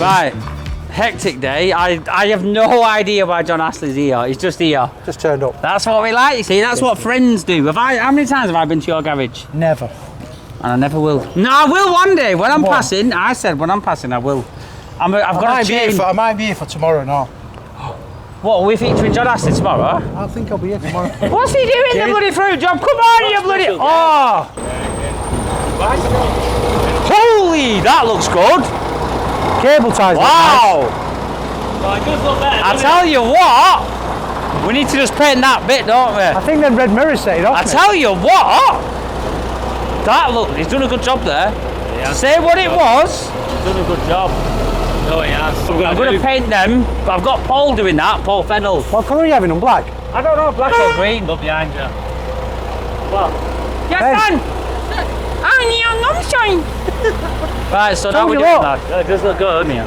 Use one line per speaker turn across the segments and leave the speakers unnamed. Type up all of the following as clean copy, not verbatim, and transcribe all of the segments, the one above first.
Right. Hectic day. I have no idea why John Astley's here. He's just here.
Just turned up.
That's what we like, you see. That's what friends do. How many times have I been to your garage?
Never.
And I never will. No, I will one day. When I'm passing, I said when I'm passing, I will. I've got to change.
I might be here for tomorrow now.
What, are we featuring John Astley tomorrow?
I think I'll be here tomorrow.
What's he doing, the bloody fruit job? Come on, you bloody... Oh! Holy, that looks good.
Cable ties.
Wow!
Nice.
I tell you what, we need to just paint that bit, don't we?
I think them red mirrors set it off.
I tell you what, he's done a good job there.
Yeah.
Say what it was.
He's done a good job. No, he has.
I'm going to paint them, but I've got Paul doing that, Paul Fennell.
What colour are you having on? Black?
I don't know, black or green.
Look behind you.
What? Yes, son! Right, so now we're doing that.
It does look good, man.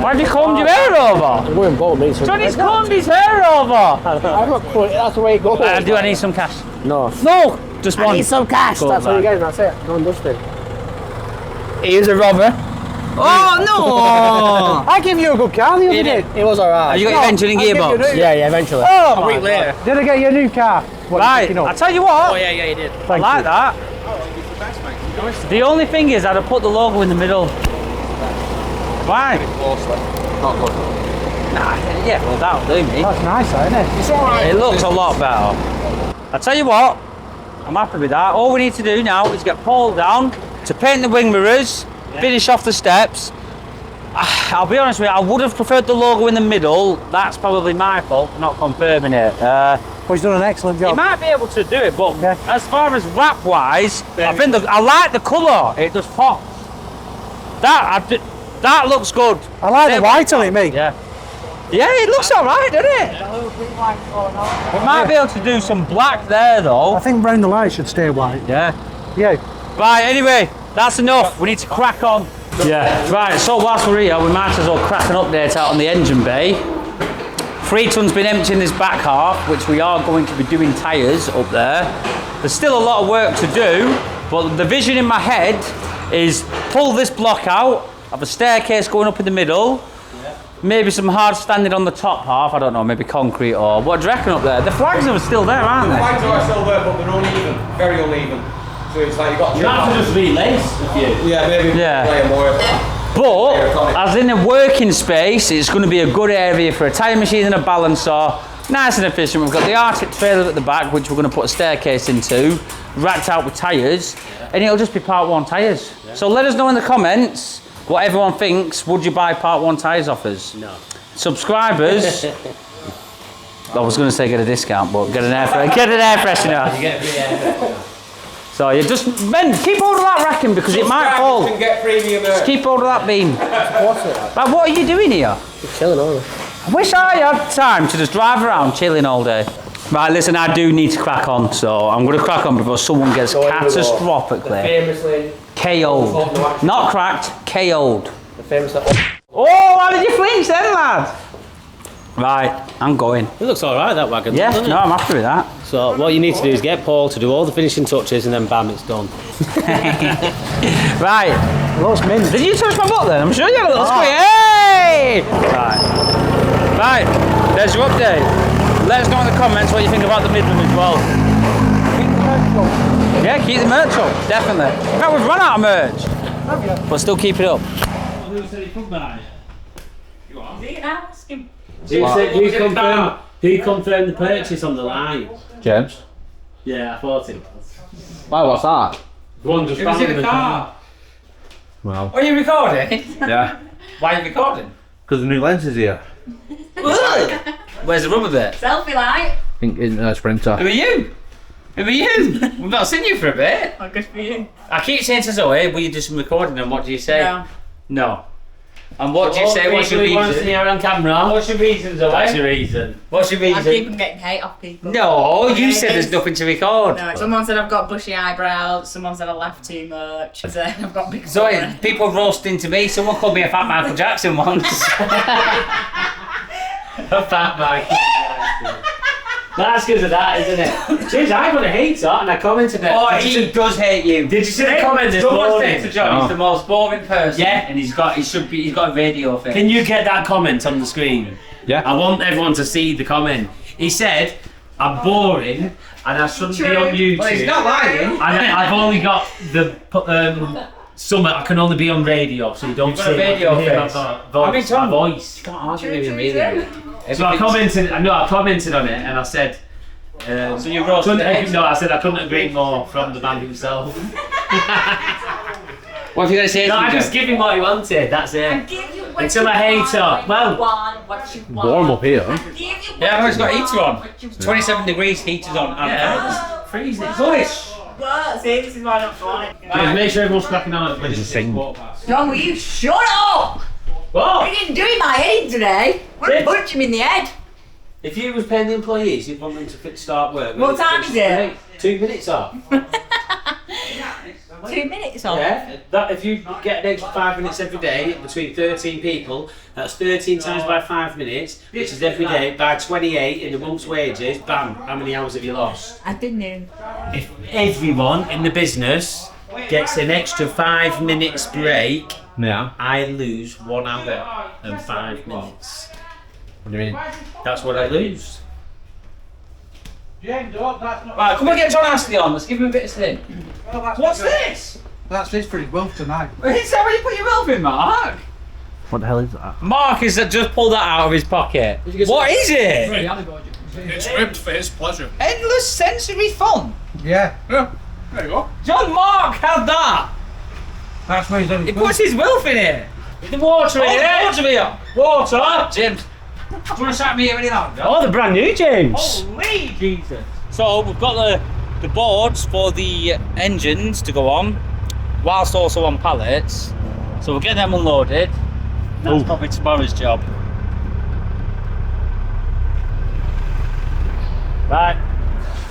Why have you combed your hair over?
It wouldn't bother me.
Johnny's combed his hair over.
I'm not quite, that's the way it goes.
Do I need some cash?
No.
No, just one.
I need some cash. That's all you get, that's it. No one does it.
He is a robber. Oh no!
I gave you a good car the other day. It was alright.
Have you got your engine and gearbox?
Yeah, eventually.
Oh, a week later.
Did I get you a new car?
Right, I tell you what.
Oh yeah, you did.
I like that. The only thing is I'd have put the logo in the middle. Why?
Not good.
Nah, yeah, well that'll do me.
That's nice, isn't it?
It's alright.
It looks a lot better. I tell you what, I'm happy with that. All we need to do now is get Paul down to paint the wing mirrors, finish off the steps. I'll be honest with you, I would have preferred the logo in the middle. That's probably my fault for not confirming it.
Well, he's done an excellent
He
job.
might be able to do it, but as far as wrap wise, I think I like the colour. It just pops. That looks good.
I like the white on it, mate.
Yeah. Yeah, it looks alright, doesn't it? We might be able to do some black there though.
I think round the light should stay white.
Yeah.
Yeah.
Right, anyway, that's enough. We need to crack on. Yeah. Right, so whilst we're here, we might as well crack an update out on the engine bay. 3 ton's been emptying this back half, which we are going to be doing tyres up there. There's still a lot of work to do, but the vision in my head is pull this block out, have a staircase going up in the middle, maybe some hard standing on the top half, I don't know, maybe concrete or what do you reckon up there? The flags are still there, aren't they?
The flags are still there, but they're uneven, very uneven. So it's like you've got to
just relace a few.
Yeah, maybe play more.
But, as in a working space, it's going to be a good area for a tyre machine and a balancer. Nice and efficient. We've got the Arctic trailer at the back, which we're going to put a staircase into, racked out with tyres, and it'll just be Part 1 tyres. Yeah. So let us know in the comments what everyone thinks. Would you buy Part 1 tyres off us?
No.
Subscribers. I was going to say get a discount, but get an air freshener.
You get free air.
So you just, Ben, keep hold of that racking because it might fall.
You can get premium
Just keep hold of that beam. Like, what are you doing here?
Just chilling over.
I wish I had time to just drive around chilling all day. Right, listen, I do need to crack on, so I'm going to crack on before someone gets catastrophically
Famously
KO'd. Not cracked, KO'd.
the famous
Oh, how did you flinch then, lad? Right, I'm going.
It looks alright, that wagon.
Yeah,
doesn't it?
no, I'm happy with that.
So what you need to do is get Paul to do all the finishing touches and then bam, it's done.
Right.
Looks mint.
Did you touch my butt then? I'm sure you had a little squeak. Hey! Right, there's your update. Let us know in the comments what you think about the Midland as well. Yeah, keep the merch up, definitely. In fact, we've run out of merch. But still keep it up.
Who said he could buy?
Ask him.
Who confirmed the purchase on the line?
James?
Yeah, I thought it was.
Why, what's that?
One just
It was in the car.
Well,
Are you recording?
yeah.
Why are you recording?
Because the new lens is here.
Where's the rubber bit?
Selfie light.
I think in a sprinter.
Who are you? Who are you? We've not seen you for a bit.
Oh, good for you.
I keep saying to Zoe, will you do some recording and what do you say?
No.
No. And what do you say? What's your
want to see
reason?
her on camera?
What's your reason, Zoe?
That's your reason.
What's your
I keep
reason?
on getting hate off people.
No, you
Yeah,
said
it
there's
is.
nothing to record.
No, someone said I've got bushy eyebrows, someone said I laugh too much, so I've got big
Zoe,
forehead.
people roasting to me. Someone called me a fat Michael Jackson once.
A fat Michael Jackson. That's because of that, isn't it? Jeez, I'm gonna hate that, and I commented it.
Oh, he does hate you.
Did you see the comment this
Someone
morning?
said to John, he's the most boring person.
Yeah.
And he's got a radio face.
Can you get that comment on the screen?
Yeah.
I want everyone to see the comment. He said, I'm boring and I shouldn't be on YouTube.
Well, he's not lying.
And I've only got the summit. I can only be on radio, so you don't
got
see
a radio
I can hear
face.
my
Tom,
voice.
You can't argue with him really.
So I commented. I commented on it, and I said.
So you roasted it?
No, I said I couldn't agree more from the man himself.
What have you got to say?
No, I just give him what he wanted. That's it. Until I hate her. Well,
Warm up here.
Yeah, I've always got heater on. 27 degrees, heater's on.
yeah, it's freezing.
Bush!
See, this is why I don't want it.
Just make sure everyone's cracking on when
Just sing.
John, will you shut up?
What?
He didn't do my head today. I'm gonna
Did-
punch him in the head.
If you was paying the employees, you'd want them to start work.
What time is it?
2 minutes off.
2 minutes on.
Yeah. That if you get an extra 5 minutes every day between 13 people, that's 13 times by 5 minutes, which is every day by 28 in a month's wages. Bam! How many hours have you lost?
I didn't know.
If everyone in the business gets an extra 5 minutes break,
Yeah.
I lose 1 hour and 5 minutes.
What do you mean?
That's what I lose.
Right, come on, get John Astley on. Let's give him a bit of sleep. What's this?
That's this for his wolf tonight.
Is that where you put your elf in, Mark?
What the hell is that?
Mark has just pulled that out of his pocket. What is it?
It's ribbed for his pleasure.
Endless sensory fun.
Yeah.
Yeah, there you go.
John Mark had that.
That's why he's done
He
his
puts his wolf in it.
The water in
Oh,
it.
water here.
Water.
James, do you want to shout me here any longer?
Oh, the brand new James.
Holy Jesus. So we've got the boards for the engines to go on, whilst also on pallets. So we'll get them unloaded. That's probably tomorrow's job.
Right.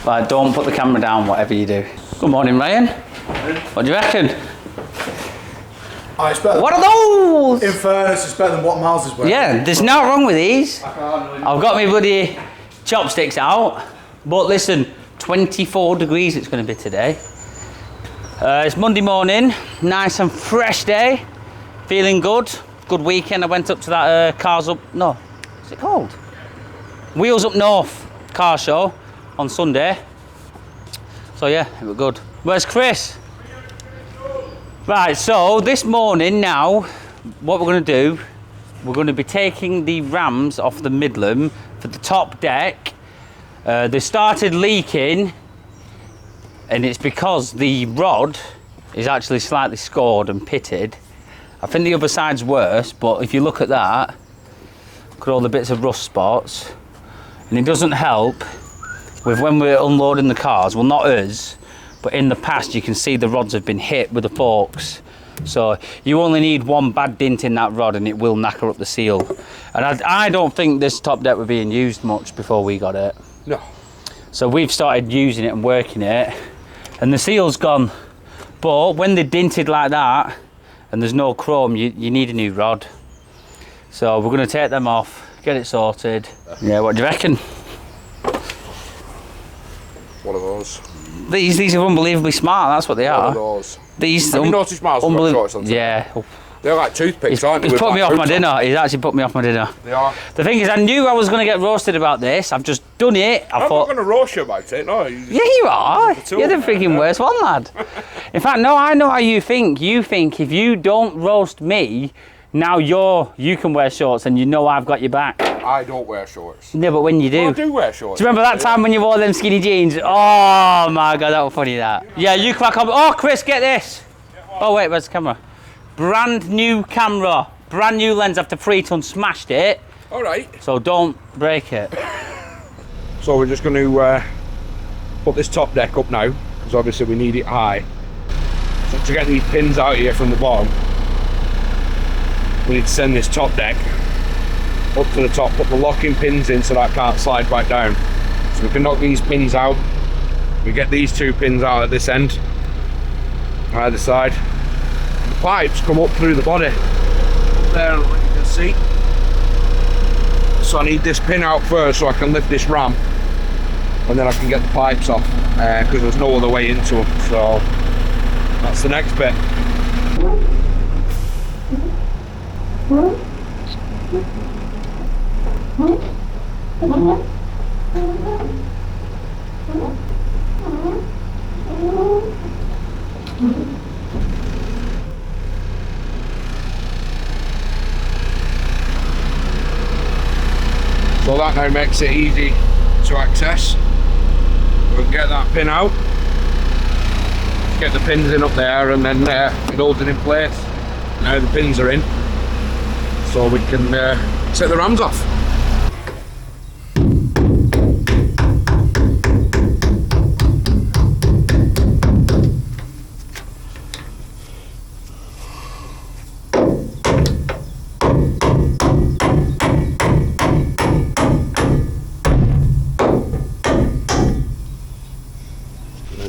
Right, don't put the camera down, whatever you do. Good morning, Ryan. What do you reckon?
Oh, it's better.
What are those?
In fairness, it's better than what Miles is wearing.
Yeah, there's nothing wrong with these. I've got my bloody chopsticks out. But listen, 24 degrees it's going to be today. It's Monday morning, nice and fresh day. Feeling good. Good weekend. I went up to that Cars Up... No, what's it called? Wheels Up North car show on Sunday. So yeah, it was good. Where's Chris? Right, so this morning now, what we're going to do, we're going to be taking the rams off the Midland for the top deck. They started leaking, and it's because the rod is actually slightly scored and pitted. I think the other side's worse, but if you look at that, look at all the bits of rust spots, and it doesn't help with when we're unloading the cars. Well, not us, but in the past you can see the rods have been hit with the forks. So you only need one bad dint in that rod and it will knacker up the seal. And I don't think this top deck was being used much before we got it.
No.
So we've started using it and working it, and the seal's gone. But when they're dinted like that and there's no chrome, you need a new rod. So we're going to take them off, get it sorted. Yeah, what do you reckon?
One of those.
These are unbelievably smart, that's what they
One
are.
of those.
These
Have you noticed Miles has got shorts on today?
Yeah.
They're like toothpicks,
He's
aren't they?
put
with
me
like
off my
hoops on?
dinner. He's actually put me off my dinner.
They are.
The thing is, I knew I was going to get roasted about this. I've just done it. I
I'm not
thought,
going to roast you about it, no. You just-
yeah, you are.
tool.
You're the freaking worst one, lad. In fact, no, I know how you think. You think if you don't roast me, now you can wear shorts and you know I've got your back.
I don't wear shorts.
No, but when you do.
Well, I do wear shorts.
Do you remember that time when you wore them skinny jeans? Oh my God, that was funny, that. Yeah, you crack on. Oh, Chris, get this. Oh, wait, where's the camera? Brand new camera. Brand new lens after 3 ton smashed it.
All right.
So don't break it.
So we're just going to put this top deck up now, because obviously we need it high. So to get these pins out here from the bottom, we need to send this top deck up to the top, put the locking pins in so that can't slide back down. So we can knock these pins out. We get these 2 pins out at this end, either side. The pipes come up through the body. There, you can see. So I need this pin out first so I can lift this ram and then I can get the pipes off because there's no other way into them. So that's the next bit. So that now makes it easy to access. We can get that pin out, get the pins in up there, and then it holds it in place. Now the pins are in, so we can set the rams off.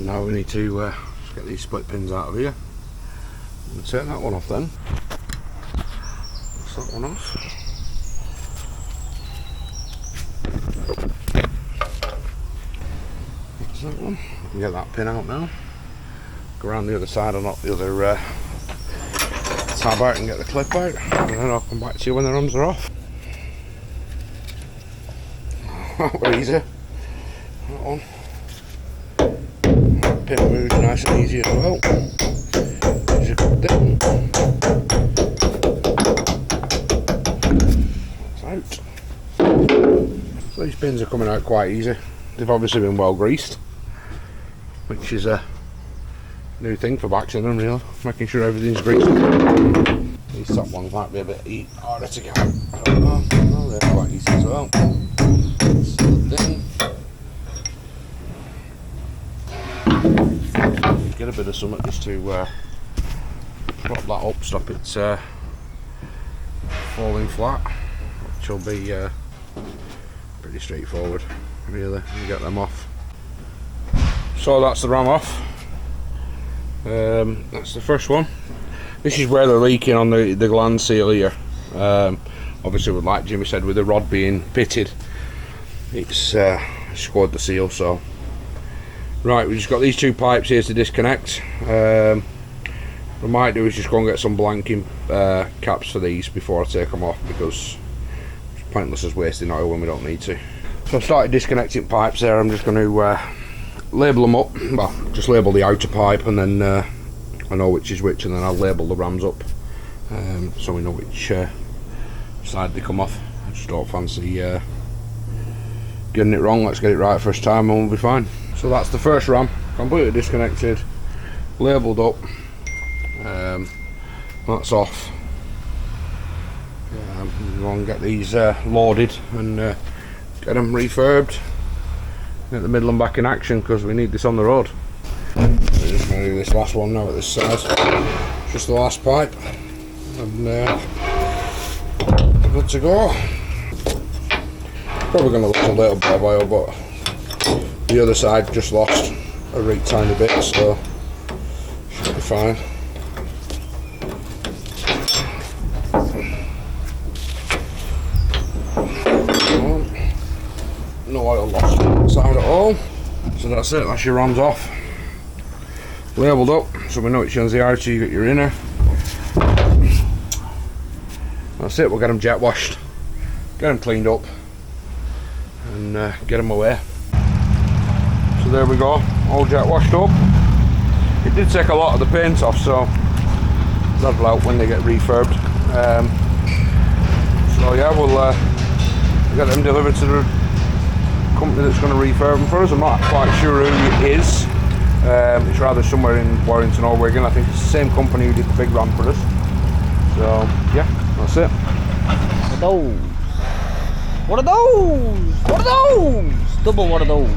Now we need to get these split pins out of here and take that one off then. That's that one off. That's that one. We can get that pin out now. Go around the other side and knock the other tab out and get the clip out, and then I'll come back to you when the rams are off. That was easy. That one. Pin moves nice and easy as well. There's a good thing. That's out. So these pins are coming out quite easy. They've obviously been well greased, which is a new thing for Baxenden, really, making sure everything's greased. These top ones might be a bit harder to get out. I don't know. Oh, they're quite easy as well. That's the thing. Get a bit of something just to prop that up, stop it falling flat, which will be pretty straightforward, really, and get them off. So that's the ram off. That's the first one. This is where they're leaking on the gland seal here. Obviously, like Jimmy said, with the rod being pitted, it's scored the seal. So. Right, we've just got these two pipes here to disconnect. What I might do is just go and get some blanking caps for these before I take them off, because it's pointless as wasting oil when we don't need to. So I've started disconnecting pipes there. I'm just going to label them up. Well, just label the outer pipe, and then I know which is which, and then I'll label the rams up so we know which side they come off. I just don't fancy getting it wrong. Let's get it right first time and we'll be fine. So that's the first ram, completely disconnected, labelled up, that's off. We want to get these loaded and get them refurbed, get the middle and back in action, because we need this on the road. We're just going to do this last one now at this size, just the last pipe, and we're good to go. Probably going to lose a little bit of oil, but the other side just lost a really tiny bit, so should be fine. No oil lost on the side at all. So that's it, that's your rams off. Labelled up, so we know which one's the outer, you got your inner. That's it, we'll get them jet washed, get them cleaned up, and get them away. So there we go, all jet washed up. It did take a lot of the paint off, so that'll help when they get refurbed. So yeah, we'll get them delivered to the company that's going to refurb them for us. I'm not quite sure who it is. It's rather somewhere in Warrington or Wigan. I think it's the same company who did the big ram for us. So yeah, that's it.
What are those? What are those? Double what are those?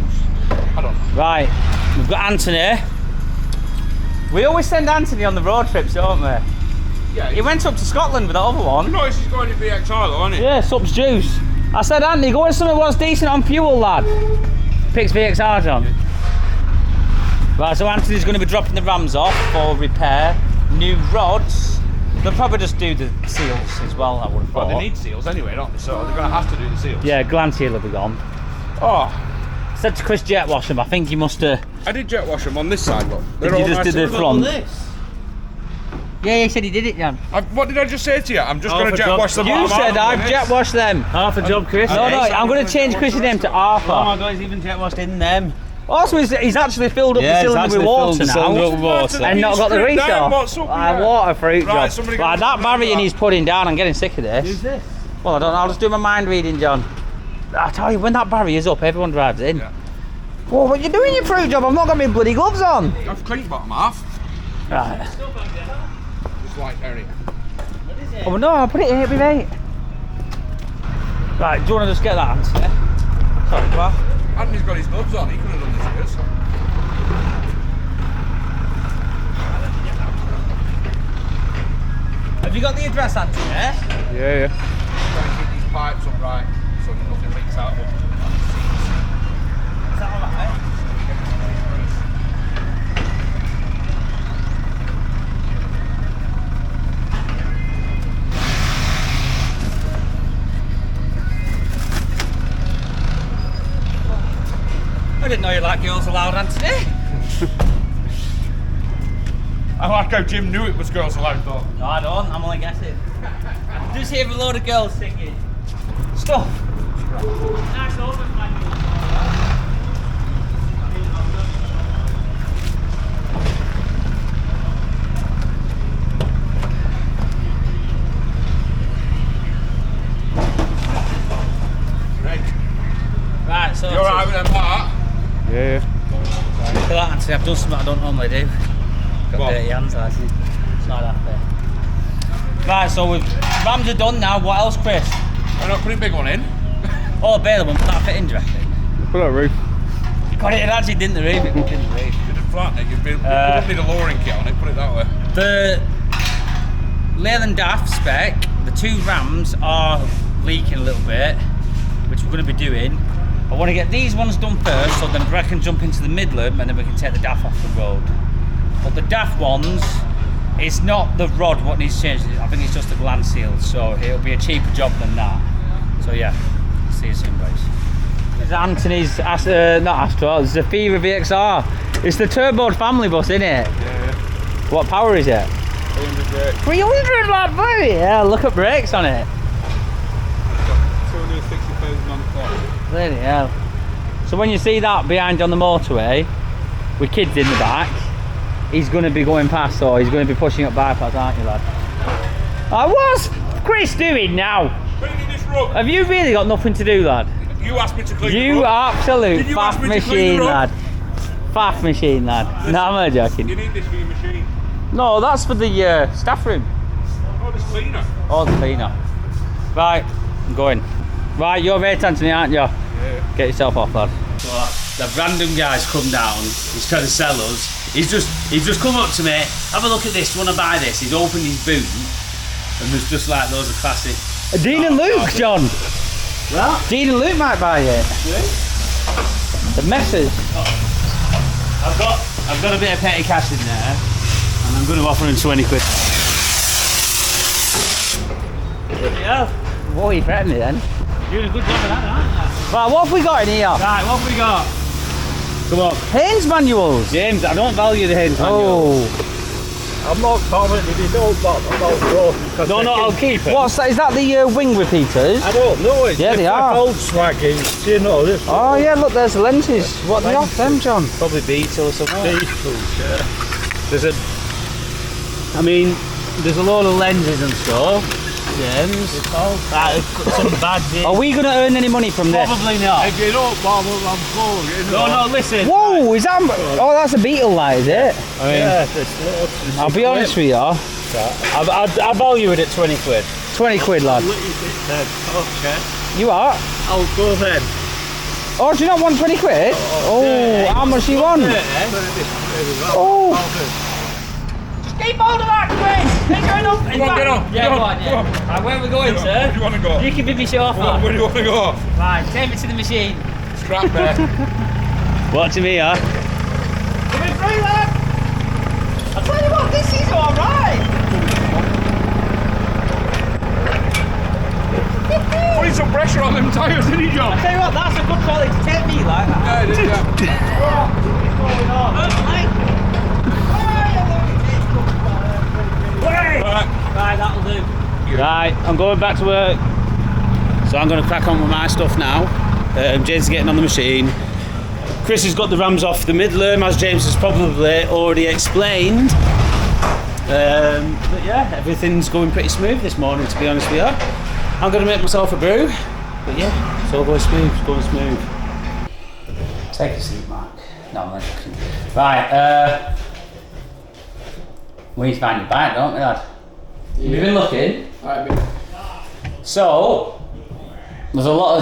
I don't know.
Right, we've got Anthony. We always send Anthony on the road trips, don't we?
Yeah,
He went up to Scotland with that other one.
no, he's going to VXR though, isn't he?
Yeah, Subs Juice. I said, Anthony, go in something what's decent on fuel, lad. Picks VXR on. Right, so Anthony's going to be dropping the rams off for repair. New rods. They'll probably just do the seals as well, I would have thought.
Well, they need seals anyway, don't they? So they're going to have to do the seals.
Yeah, gland seal will be gone.
Oh,
said to Chris jet wash them. I think he must have.
I did jet wash them on this side, look.
Did you just do the front? Yeah, he said he did it, Jan.
What did I just say to you? I'm just going to jet wash them.
You said I've jet washed them.
Half a job, Chris.
No, I'm going to change Chris's name to Arthur.
Oh my God, he's even jet washed in them.
Also, he's actually filled up the cylinder with water now. And not got the grease off. Water fruit job. Right, that Barry and he's putting down. I'm getting sick of this.
Who's this?
Well, I don't know. I'll just do my mind reading, John. I tell you, when that barrier is up, everyone drives in.
Yeah.
Whoa, what you doing your fruit job? I've not got my bloody gloves on.
I've cleaned bottom half.
Right.
Just like area.
Oh no, I'll put it in it with mate. Right, do you want to just get that, Anthony? Sorry, what?
Anthony's got his gloves on, he could have done this with us.
Have you got the address, Anthony?
Yeah. Trying to keep these pipes upright so that nothing leaks out of them.
Is that alright? I didn't know you like girls allowed, Anthony.
I like how Jim knew it was girls allowed though.
No, I don't. I'm only guessing. I just hear a load of girls singing stuff. Nice open Right, so
You're alright with them, Mark? Yeah.
look at that, Anthony. I've done something I don't normally do. Got
What?
dirty hands, actually. It's not that bad. Right, so rams are done now. What else, Chris?
I'm not putting a big one in.
Oh, bail one. Put that fit in, do you reckon?
Put that roof.
God, it actually didn't the roof. It didn't the roof.
You did flatten it, you wouldn't need a lowering kit on it, put it that way.
The Leyland DAF spec, the two rams are leaking a little bit, which we're going to be doing. I want to get these ones done first, so then Brett can jump into the Midland and then we can take the DAF off the road. But the DAF ones, it's not the rod what needs changed. I think it's just the gland seal, so it'll be a cheaper job than that. So yeah, see you soon, boys. It's Anthony's not Astro, it's the Fever VXR. It's the turboed family bus, isn't it?
Yeah.
What power is it?
300 brakes.
300 lad, boy! Yeah, look at brakes on it.
260,000 on the clock.
Bloody hell. So when you see that behind you on the motorway, with kids in the back, he's going to be going past, or he's going to be pushing up bypass, aren't you, lad? What's Chris doing now?
Cleaning this rug.
Have you really got nothing to do, lad?
You asked me to clean the
You
rug.
absolute
Did you ask
faff
me to clean
machine,
the rug?
lad. Faff machine, lad. No, I'm only joking.
You need this for your machine.
No, that's for the staff room.
Oh, this cleaner.
Oh, the cleaner. Right, I'm going. Right, you're right, Anthony, aren't you?
Yeah.
Get yourself off, lad.
The random guy's come down, he's trying to sell us. He's just come up to me, have a look at this, do you want to buy this? He's opened his boot and there's just like loads of classic.
Dean and Luke, John.
What?
Dean and Luke might buy it. The messes.
I've got a bit of petty cash in there and I'm going to offer him 20 quid. Yeah.
What are you threatening me then?
You're doing a good job of that, aren't you?
Right, what have we got in here?
Right, what have we got? Come on.
Haynes manuals.
James, I don't value the Haynes manual.
Oh.
I'm not confident if you don't about growth.
No, I'll keep it.
What's that? Is that the wing repeaters?
I don't know. It's
Yeah, they are.
Volkswagen. You know this.
Oh yeah, look, there's the lenses. What are they off them, John?
Probably Beetle or something.
Diesels, yeah.
There's a load of lenses and stuff. James. Some bad bits.
Are we going to earn any money from this?
Probably not.
If you don't bother, I'm cold.
No, listen.
Whoa, is that? Oh, that's a Beetle light, is it?
I mean,
Yeah, it's loads.
I'll be honest with you.
I value it at 20 quid.
20 quid, lad.
Okay.
You are?
I'll go then.
Oh, do you not want 20 quid? Oh, how much do you want? Oh. Keep hold of that, Chris! Get going up!
Come on, get on.
Yeah,
Come
go
on,
on, yeah.
come on.
Right, where are we going,
Where
sir?
do you want to go?
You can be my chauffeur.
Where do you want to go?
Right, take me to the machine.
Strap there.
Watch me, huh?
Coming through, lad! I'll tell you what, this is alright!
Putting some pressure on them tyres, didn't he, John?
Tell you what, that's a good quality to take me like that. Right, that'll do. Right, I'm going back to work. So I'm going to crack on with my stuff now. James is getting on the machine. Chris has got the rams off the Midland, as James has probably already explained. But yeah, everything's going pretty smooth this morning, to be honest with you. I'm going to make myself a brew. But yeah, it's all going smooth, it's going smooth. Take a seat, Mark. No, I'm not joking. Right, we need to find your bike, don't we, lad? You've been looking. So, there's a lot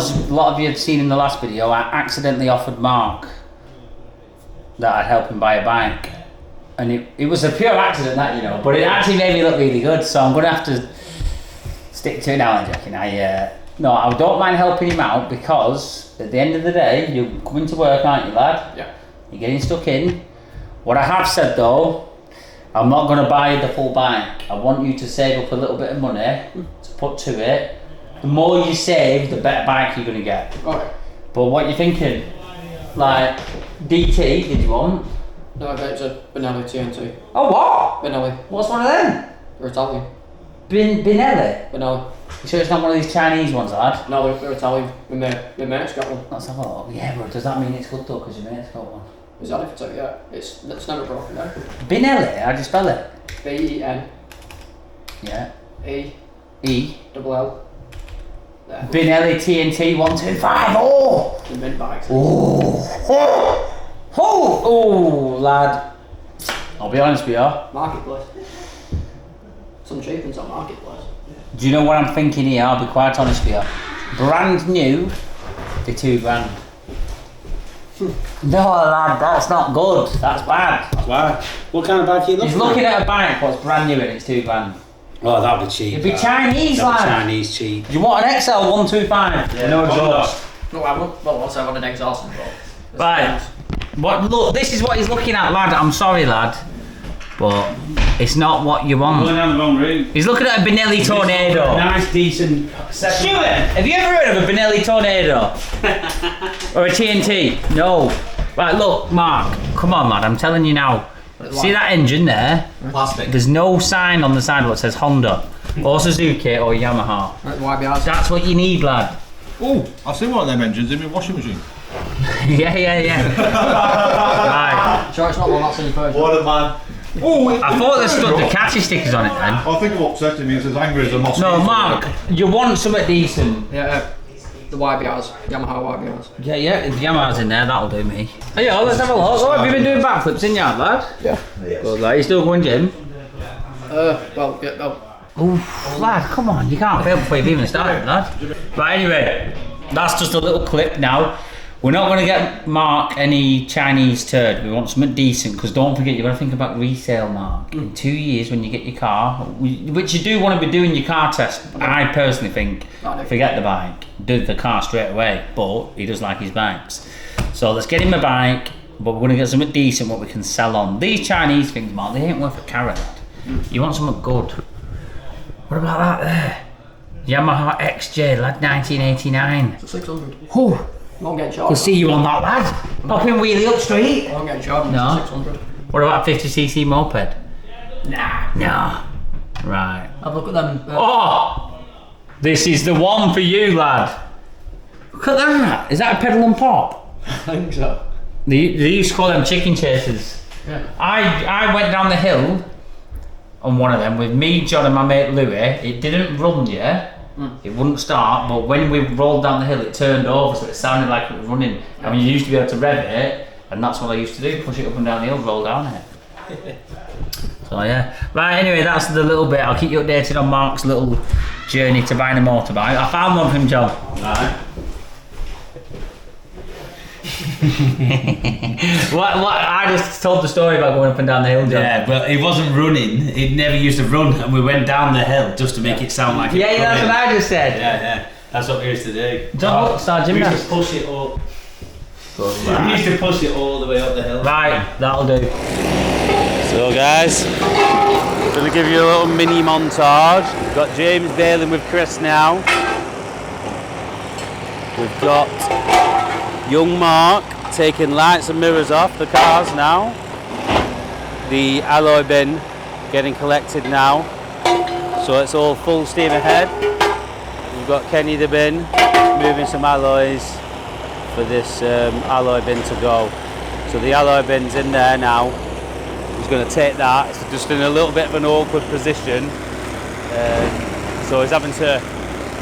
of you have seen in the last video. I accidentally offered Mark that I'd help him buy a bike, and it was a pure accident, that, you know. But it actually made me look really good, so I'm gonna have to stick to it now, I'm joking. No, I don't mind helping him out, because at the end of the day, you're coming to work, aren't you, lad?
Yeah.
You're getting stuck in. What I have said though, I'm not going to buy the full bike. I want you to save up a little bit of money to put to it. The more you save, the better bike you're going to get.
Okay.
But what you thinking? Like, DT, did you want?
No, I bet it's a Benelli TNT.
Oh, what?
Benelli.
What's one of them?
They're Italian.
Binelli?
Benelli.
You sure it's not one of these Chinese ones, lad?
No, they're Italian. My mate's got one.
Let's have a look. Yeah, but does that mean it's good though, because your mate's got one?
Is that if it's like, yeah, it's never broken down.
Binelli, how do you spell it?
BEN.
Yeah.
E.
E.
Double L. There.
Binelli TNT 125. Oh!
The mint bikes.
Oh! Oh, lad. I'll be honest with you.
Marketplace. Some cheap and some marketplace.
Do you know what I'm thinking here? I'll be quite honest with you. Brand new, they're £2,000. No, lad, that's not good. That's bad.
Why? What kind of bike are you looking
He's looking at a bike what's brand new and it's £2,000.
Oh, that'd be cheap.
It'd be
that.
Chinese,
That'd be
lad.
Chinese cheap.
Do you want an XL 125?
Yeah,
no exhaust.
No, I won't. Well, also I want an exhaust involved.
Right. What? Look, this is what he's looking at, lad. I'm sorry, lad, but it's not what you want.
Going down the wrong route.
He's looking at a Benelli Tornado.
Nice, decent.
Stuart, have you ever heard of a Benelli Tornado? Or a TNT? No. Right, look, Mark, come on, lad, I'm telling you now. See that engine there?
Plastic.
There's no sign on the side that says Honda, or Suzuki, or Yamaha.
YBRs.
That's what you need, lad.
Oh, I've seen one of them engines in my washing machine.
Yeah. Right.
Sure, it's not one that's in the first.
What a man. Oh,
I thought they stood the catchy stickers on it then.
I think what upsetting me is as angry as a mosquito.
No, Mark, you want something decent.
Yeah, the YBRs. Yamaha YBRs.
Yeah, if Yamaha's in there, that'll do me. Oh yeah, let's have a look. Oh, have you been doing backflips in yard, lad?
Yeah.
Good, lad. You still going gym?
Well, yeah, no.
Oof, lad, come on, you can't fail before you've even started, lad. Right, anyway, that's just a little clip now. We're not going to get Mark any Chinese turd. We want something decent, because don't forget, you've got to think about resale, Mark. In 2 years, when you get your car, which you do want to be doing your car test, I personally think, forget the bike, do the car straight away. But he does like his bikes. So let's get him a bike, but we're going to get something decent what we can sell on. These Chinese things, Mark, they ain't worth a carrot, lad. You want something good. What about that there? Yamaha XJ, lad, 1989.
It's a 600.
Whew.
I won't get
We'll
charged.
see you on that, lad. Popping wheelie up street.
I won't get charged.
No.
It's a 600.
What about 50cc moped? Nah. Right.
Have a look at them.
Oh! This is the one for you, lad. Look at that. Is that a pedal and pop?
I think so.
They used to call them chicken chasers.
Yeah.
I went down the hill on one of them with me, John, and my mate Louis. It didn't run yet. It wouldn't start, but when we rolled down the hill, it turned over, so it sounded like it was running. I mean, you used to be able to rev it, and that's what I used to do: push it up and down the hill, roll down it. So yeah. Right. Anyway, that's the little bit. I'll keep you updated on Mark's little journey to buying a motorbike. I found one for him, John.
Right.
What? I just told the story about going up and down the hill, John.
Yeah, well, it wasn't running. He'd never used to run, and we went down the hill just to make it sound like it was
Yeah, that's what
running.
I just said.
Yeah. That's what we used to do.
Don't start
We used
gymnastics.
to push it up. We used to push it all the way up the hill.
Right, that'll do.
So guys, gonna give you a little mini montage. We've got James bailing with Chris now.
We've got young Mark taking lights and mirrors off the cars now. The alloy bin getting collected now. So it's all full steam ahead. We've got Kenny the bin moving some alloys for this alloy bin to go. So the alloy bin's in there now. He's going to take that. It's just in a little bit of an awkward position. So he's having to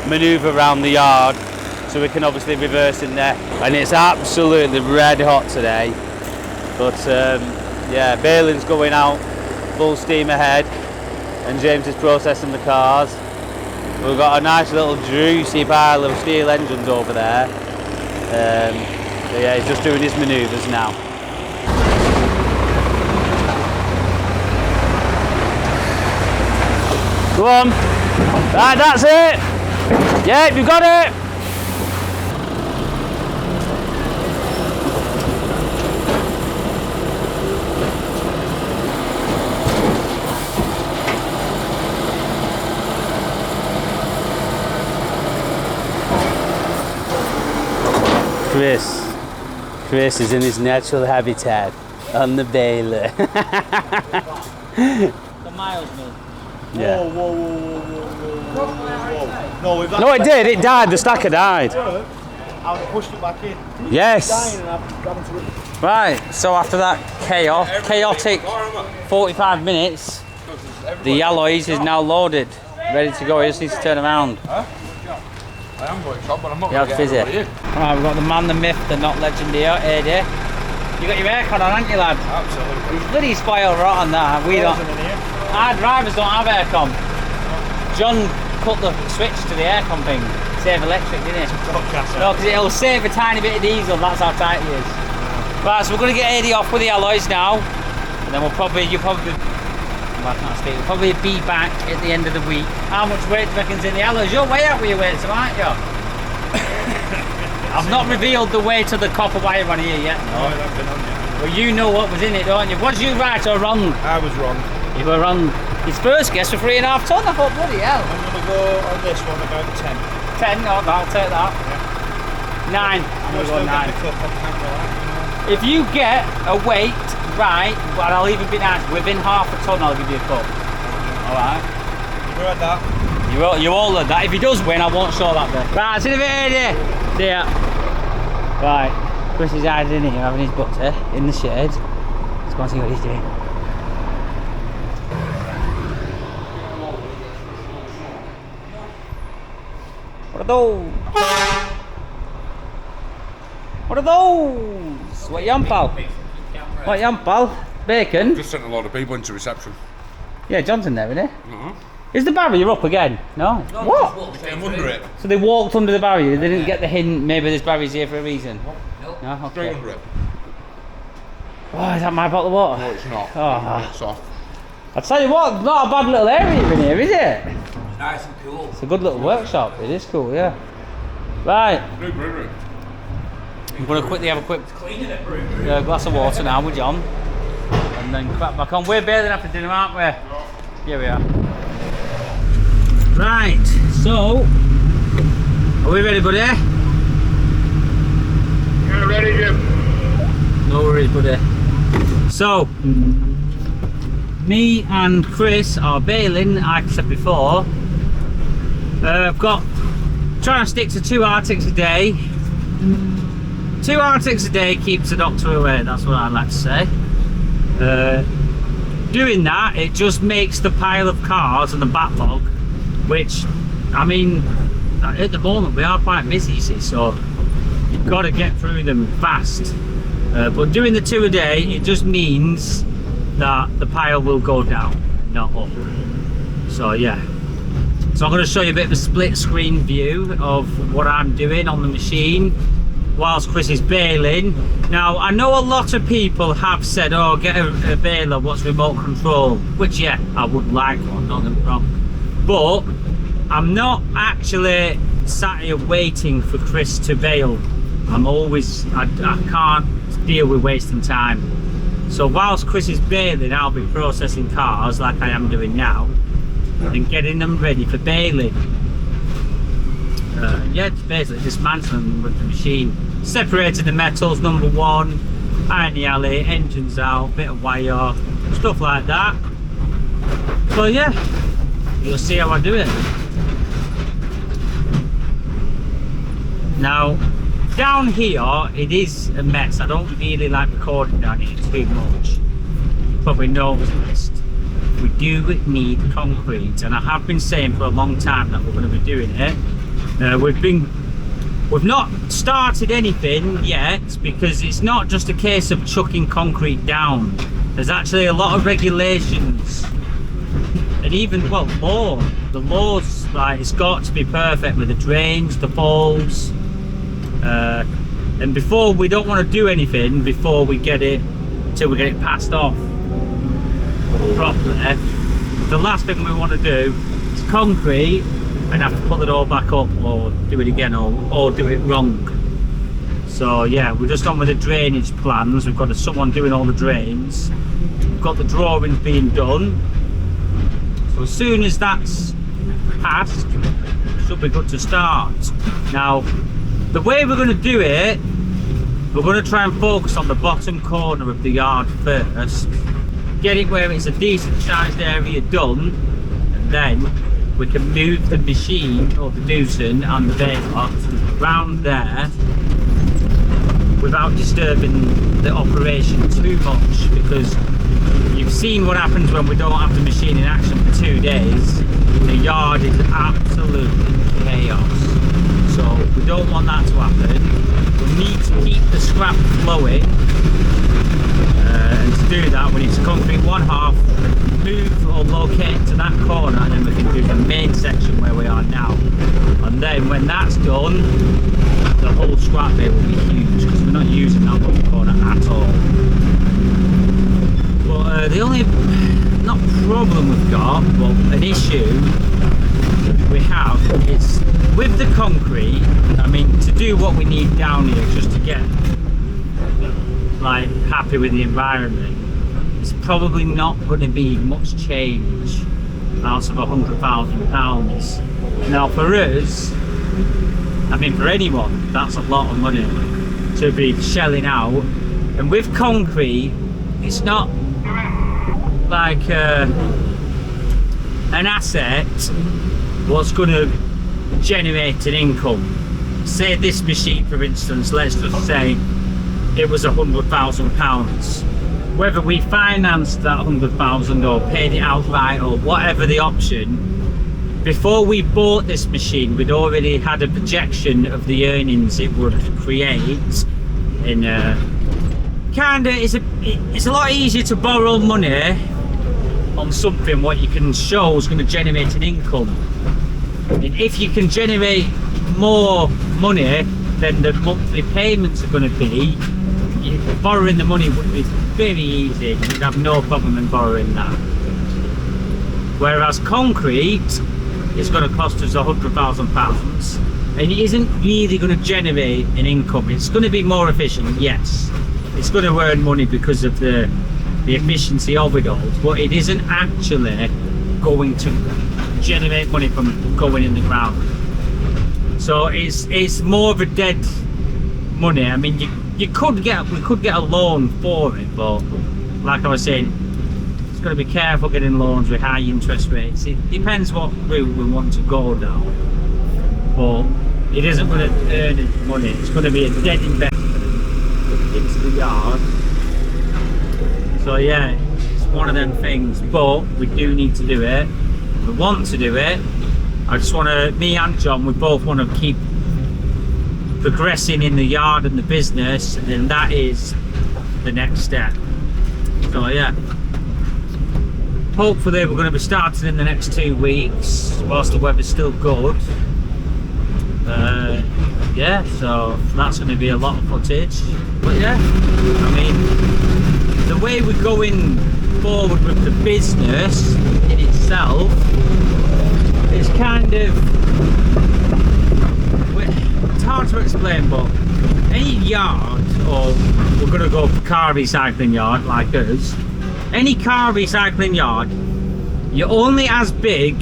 manoeuvre around the yard so we can obviously reverse in there. And it's absolutely red hot today. But yeah, baling's going out full steam ahead and James is processing the cars. We've got a nice little juicy pile of steel engines over there. So yeah, he's just doing his manoeuvres now. Go on. Right, that's it. Yeah, you got it. Chris is in his natural habitat on the baler.
The miles mill.
Yeah.
No, we've
No, it did. It died. The stacker died.
I pushed it back in.
Yes.
Dying and I'm having to...
Right. So after that chaotic 45 minutes, the alloys is now loaded, ready to go. He just needs to turn around.
I am going shop, but I'm not
Yeah,
going to
fizzy.
get anybody in.
Right, we've got the man, the myth, the not legend here, AD. You got your aircon on, haven't you, lad?
Absolutely.
He's bloody spoiled rotten that. We don't. Our drivers don't have aircon. John cut the switch to the aircon thing. Save electric, didn't he? No, because it'll save a tiny bit of diesel. That's how tight he is. Right, so we're going to get AD off with the alloys now, and then we'll probably well, I can't speak. We'll probably be back at the end of the week. How much weight do you reckon's in the alloys? You're way out with your weights, aren't you? I've not revealed the weight of the copper wire on here yet. No,
I've been on yet.
Well, you know what was in it, don't you? Was you right or wrong?
I was wrong.
You were wrong. His first guess for 3.5 tonne. I thought, bloody hell.
I'm going to go on this one about 10.
10, no, I'll take that. Yeah. 9. I'm going to go 9. If you get a weight right, and I'll even be nice, within half a tonne, I'll give you a cup. Alright?
You heard that?
You all heard that. If he does win, I won't show that bit. Right, see you in a bit, AD. See ya. Right, Chris is hiding in here having his butter in the shade. Let's go and see what he's doing. What are those? What are those? What you on, pal? What you on, pal? Bacon?
Just sent a lot of people into reception.
Yeah, John's in there, isn't he? Is the barrier up again? No? What?
I'm under it.
So they walked under the barrier, they didn't get the hint, maybe this barrier's here for a reason? No?
Straight
Okay.
under it.
Oh, is that my bottle of water?
No, it's not.
Oh.
It's off.
I'll tell you what, not a bad little area in here, is it?
Nice and cool.
It's a good little workshop, it is cool, yeah. Right,
New brewery.
I'm going to quickly have a quick glass of water now with John. And then crack back on. We're bathing after dinner, aren't we? Here we are. Right, so, are we ready, buddy?
Yeah, ready, Jim.
No worries, buddy. So, me and Chris are bailing, like I said before. I've got, trying to stick to 2 Arctics a day. 2 Arctics a day keeps the doctor away, that's what I like to say. Doing that, it just makes the pile of cars and the backlog, which, I mean, at the moment we are quite busy, you see, so you've got to get through them fast. But doing the 2 a day, it just means that the pile will go down, not up. So yeah. So I'm going to show you a bit of a split screen view of what I'm doing on the machine whilst Chris is bailing. Now, I know a lot of people have said, oh, get a baler, what's remote control? Which, yeah, I would like one, don't get me wrong. But I'm not actually sat here waiting for Chris to bail. I'm always, I can't deal with wasting time. So whilst Chris is bailing, I'll be processing cars like I am doing now and getting them ready for bailing. Yeah, it's basically dismantling them with the machine. Separated the metals, number one, iron the alley, engines out, bit of wire, stuff like that. So yeah, you'll see how I do it. Now, down here, it is a mess. I don't really like recording down here too much. You probably noticed. We do need concrete, and I have been saying for a long time that we're going to be doing it. We've not started anything yet, because it's not just a case of chucking concrete down. There's actually a lot of regulations, and even, well, law. The laws, like, it's got to be perfect with the drains, the falls, and before, we don't want to do anything before we get it, till we get it passed off properly. The last thing we want to do is concrete and have to put it all back up, or do it again, or do it wrong. So yeah, we're just on with the drainage plans. We've got someone doing all the drains. We've got the drawings being done. So as soon as that's passed, it should be good to start. Now, the way we're going to do it, we're going to try and focus on the bottom corner of the yard first. Get it where it's a decent sized area done, and then we can move the machine, or the doosan and the baler around there without disturbing the operation too much, because you've seen what happens when we don't have the machine in action for 2 days. The yard is absolutely chaos, so we don't want that to happen. We need to keep the scrap flowing, and to do that we need to concrete one half, move or locate to that corner, and then we can do the main section where we are now. And then when that's done, the whole scrap bay will be huge, because we're not using that bottom corner at all. But the only, not problem we've got, but an issue we have is with the concrete. I mean, to do what we need down here, just to get like happy with the environment, it's probably not going to be much change out of £100,000. Now for us, I mean for anyone, that's a lot of money to be shelling out. And with concrete, it's not like an asset what's going to generate an income. Say this machine, for instance, let's just say it was £100,000. Whether we financed that 100,000 or paid it outright or whatever the option, before we bought this machine, we'd already had a projection of the earnings it would create. In it's a lot easier to borrow money on something what you can show is going to generate an income. And if you can generate more money than the monthly payments are going to be, borrowing the money would be very easy. You'd have no problem in borrowing that. Whereas concrete is going to cost us £100,000, and it isn't really going to generate an income. It's going to be more efficient, yes. It's going to earn money because of the efficiency of it all, but it isn't actually going to generate money from going in the ground. So it's more of a dead money. I mean, we could get a loan for it, but like I was saying, it's got to be careful getting loans with high interest rates. It depends what route we want to go down, but it isn't going to earn any money. It's going to be a dead investment into the yard. So yeah, it's one of them things, but we do need to do it. We want to do it. I just want to, me and John, we both want to keep progressing in the yard and the business, and then that is the next step. So yeah, hopefully we're going to be starting in the next 2 weeks whilst the weather's still good. Yeah, so that's going to be a lot of footage, but yeah, I mean, the way we're going forward with the business in itself is kind of, it's hard to explain, but any yard, or we're going to go for car recycling yard like us, any car recycling yard, you're only as big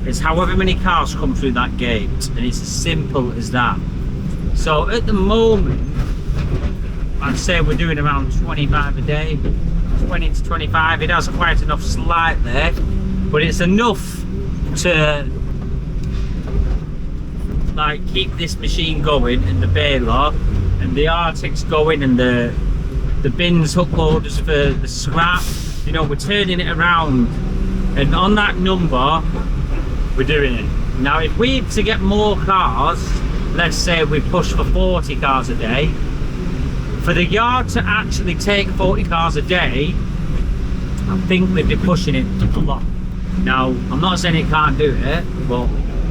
It's however many cars come through that gate, and it's as simple as that. So at the moment, I'd say we're doing around 25 a day, 20 to 25. It has quite enough slack there, but it's enough to like keep this machine going, and the baler and the Antics going, and the bins, hook loaders for the scrap. You know, we're turning it around, and on that number, we're doing it. Now, if we to get more cars, let's say we push for 40 cars a day, for the yard to actually take 40 cars a day, I think we'd be pushing it a lot. Now, I'm not saying it can't do it, but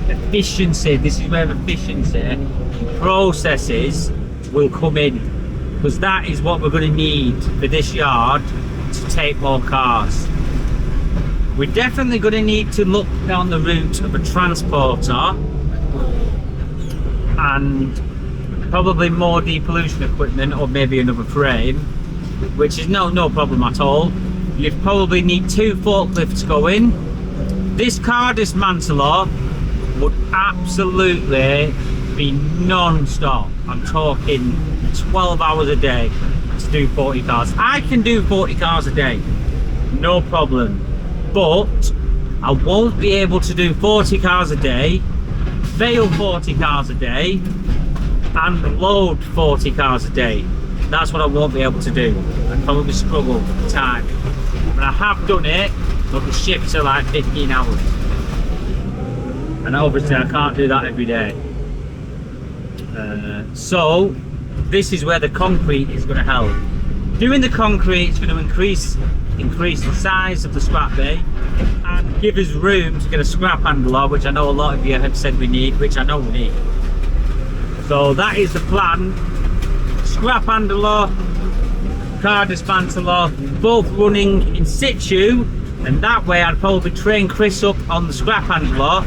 efficiency, this is where efficiency, processes will come in, because that is what we're going to need for this yard to take more cars. We're definitely going to need to look down the route of a transporter and probably more depollution equipment, or maybe another frame, which is no problem at all. You'd probably need 2 forklifts going. This car dismantler would absolutely be non-stop. I'm talking 12 hours a day to do 40 cars. I can do 40 cars a day, no problem. But I won't be able to do 40 cars a day, fail 40 cars a day, and load 40 cars a day. That's what I won't be able to do. I'd probably struggle with the time. But I have done it, but the shifts are like 15 hours. And obviously I can't do that every day. So this is where the concrete is going to help. Doing the concrete is going to increase the size of the scrap bay and give us room to get a scrap handler, which I know a lot of you have said we need, which I know we need. So that is the plan. Scrap handler, car dismantler, both running in situ, and that way I'd probably train Chris up on the scrap handler.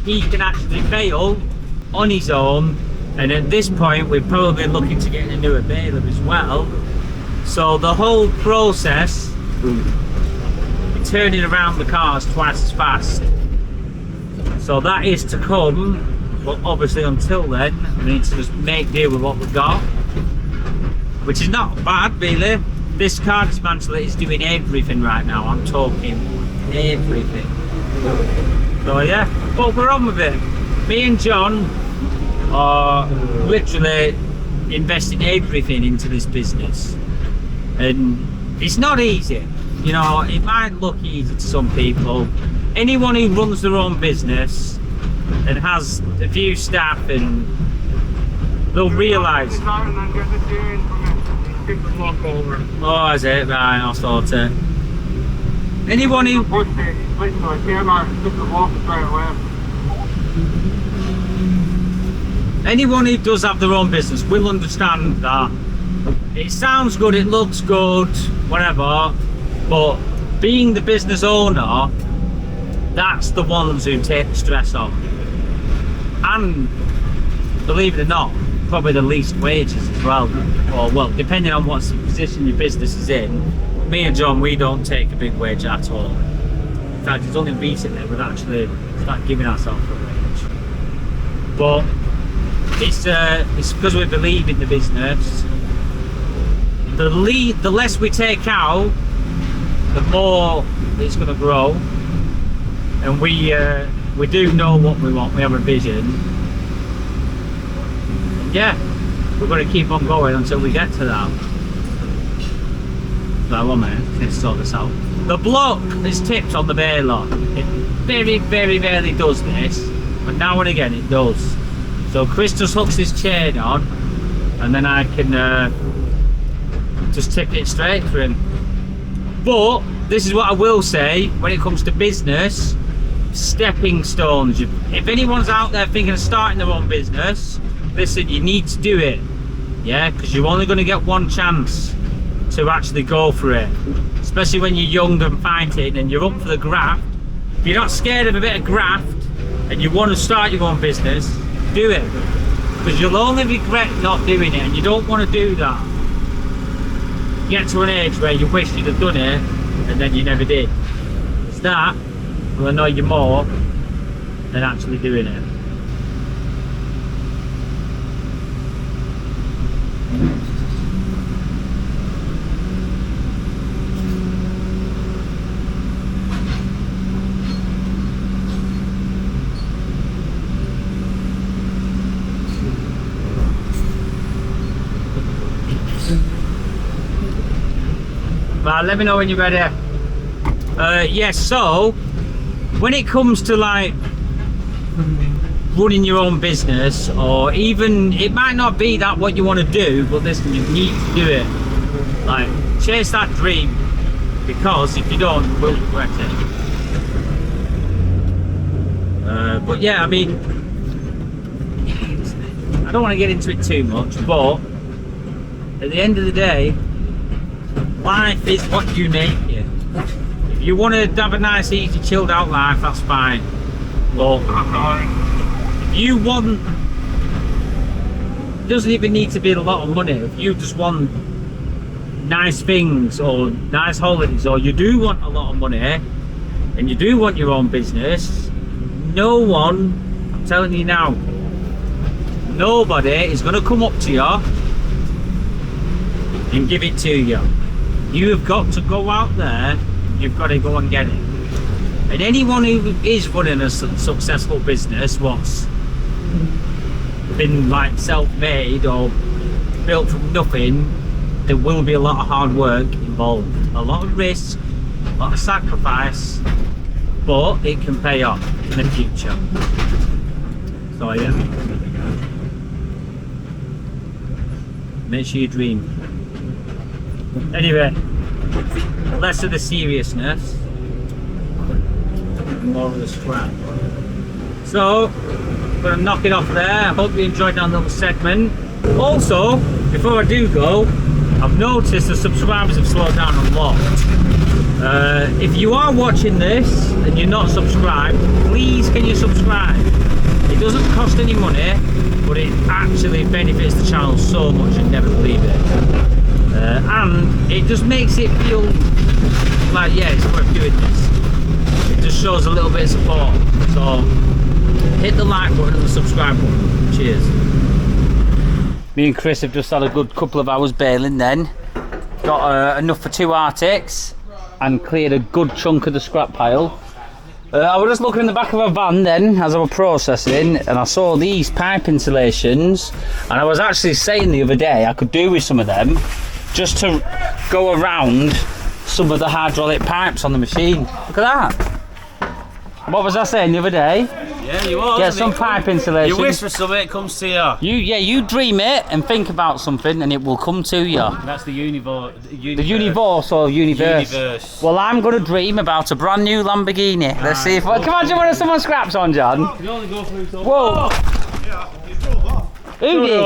He can actually bail on his own, and at this point we're probably looking to get a newer baler as well. So the whole process, turning around the cars twice as fast. So that is to come, but obviously until then we need to just make do with what we've got, which is not bad really. This car dismantler is doing everything right now. I'm talking everything. So yeah, but we're on with it. Me and John are literally investing everything into this business, and it's not easy. You know, it might look easy to some people. Anyone who runs their own business and has a few staff, and they'll realise. Oh, is it? Right, I'll sort it. Anyone who... Anyone who does have their own business will understand that it sounds good, it looks good, whatever, but being the business owner, that's the ones who take the stress off. And believe it or not, probably the least wages as well. Or well, depending on what position your business is in. Me and John, we don't take a big wage at all. In fact, it's only recently we've actually started giving ourselves a wage. But it's because we believe in the business. The less we take out, the more it's going to grow. And we do know what we want. We have a vision. Yeah, we're going to keep on going until we get to that. Right, 1 minute, let's sort this out. The block is tipped on the baler. It very, very rarely does this, but now and again it does. So Chris just hooks his chain on, and then I can just tip it straight for him. But this is what I will say when it comes to business: stepping stones. If anyone's out there thinking of starting their own business, listen, you need to do it, yeah, because you're only going to get one chance to actually go for it, especially when you're young and fighting and you're up for the graft. If you're not scared of a bit of graft and you want to start your own business, do it, because you'll only regret not doing it, and you don't want to do that. Get to an age where you wish you'd have done it and then you never did. It's that, will annoy you more than actually doing it. Right, let me know when you're ready. Yes, so when it comes to like running your own business, or even it might not be that what you want to do, but listen, you need to do it. Like, chase that dream, because if you don't, you will regret it. But yeah, I mean, I don't want to get into it too much, but at the end of the day, life is what you make it. If you want to have a nice, easy, chilled out life, that's fine. But if you want, it doesn't even need to be a lot of money. If you just want nice things or nice holidays, or you do want a lot of money and you do want your own business, no one, I'm telling you now, nobody is going to come up to you and give it to you. You have got to go out there, you've got to go and get it. And anyone who is running a successful business, what's been like self-made or built from nothing, there will be a lot of hard work involved, a lot of risk, a lot of sacrifice, but it can pay off in the future. So yeah, make sure you dream. Anyway, less of the seriousness, more of the scrap. So, I'm going to knock it off there. I hope you enjoyed that little segment. Also, before I do go, I've noticed the subscribers have slowed down a lot. If you are watching this and you're not subscribed, please can you subscribe? It doesn't cost any money, but it actually benefits the channel so much, you'd never believe it. And it just makes it feel like, yeah, it's worth doing this. It just shows a little bit of support. So hit the like button and the subscribe button. Cheers. Me and Chris have just had a good couple of hours bailing then. Got enough for 2 Arctics and cleared a good chunk of the scrap pile. I was just looking in the back of a van then as I was processing, and I saw these pipe insulations, and I was actually saying the other day I could do with some of them just to go around some of the hydraulic pipes on the machine. Look at that. What was I saying the other day?
Yeah, you are.
Get some pipe insulation.
You wish for something, it comes to you.
You dream it and think about something, and it will come to you.
That's the universe.
The universe or universe. Well, I'm going to dream about a brand new Lamborghini. Let's see if. Come on, what if someone scraps on, John?
You only go through some.
Whoa!
Yeah, you drove off.
Who did?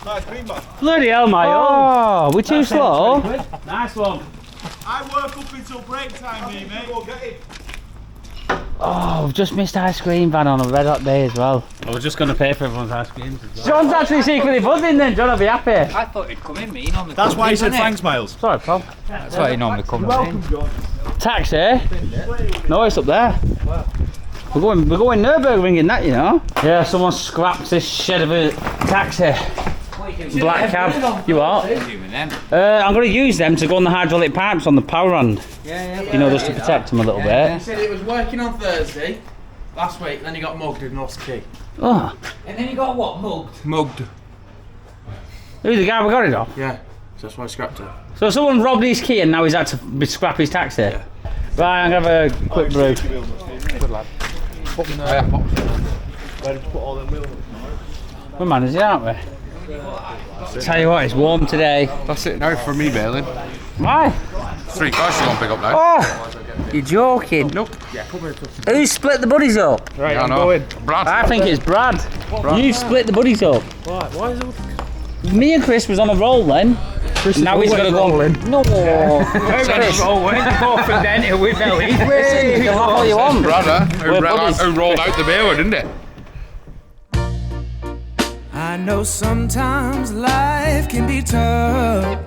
Nice green man.
Bloody hell, my Oh, we're too slow.
Nice one.
I work up until break time, mate. Go get it.
Oh, we've just missed ice cream van on a red hot day as well.
I was just going to pay for everyone's ice creams as well.
John's actually secretly buzzing then, John will be happy.
I thought he'd come in, me. Normally
That's why he said thanks, Miles.
Sorry, pal.
That's why he normally comes in.
Taxi? No, it's up there. We're going Nürburgring that, you know. Yeah, someone scrapped this shed of a taxi. Black cab. You what? I'm going to use them to go on the hydraulic pipes on the power hand.
Yeah.
You know, just to protect them a little bit.
He said it was working on Thursday last week, then he got mugged and lost the key.
Oh.
And then you got what? Mugged?
Mugged.
Who's the guy we got it off?
Yeah, so that's why I scrapped it.
So someone robbed his key and now he's had to scrap his taxi? Yeah. Right, I'm going to have a quick brew.
Good lad.
We're managing, aren't we? Tell you what, it's warm today.
That's it now for me, bailing.
Why?
3 cars you want to pick up now.
Oh! You're joking?
Nope.
Who split the buddies up?
Right, yeah, I'm going. Brad.
I think it's Brad. You split the buddies up.
Why is it?
Me and Chris was on a roll then. Now he's got to go. No.
Chris. Both and then with Ellie.
You can laugh all you want.
Brad,
We're buddies.
who rolled out the bail, didn't it?
I know sometimes life can be tough,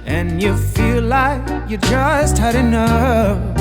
and you feel like you just had enough.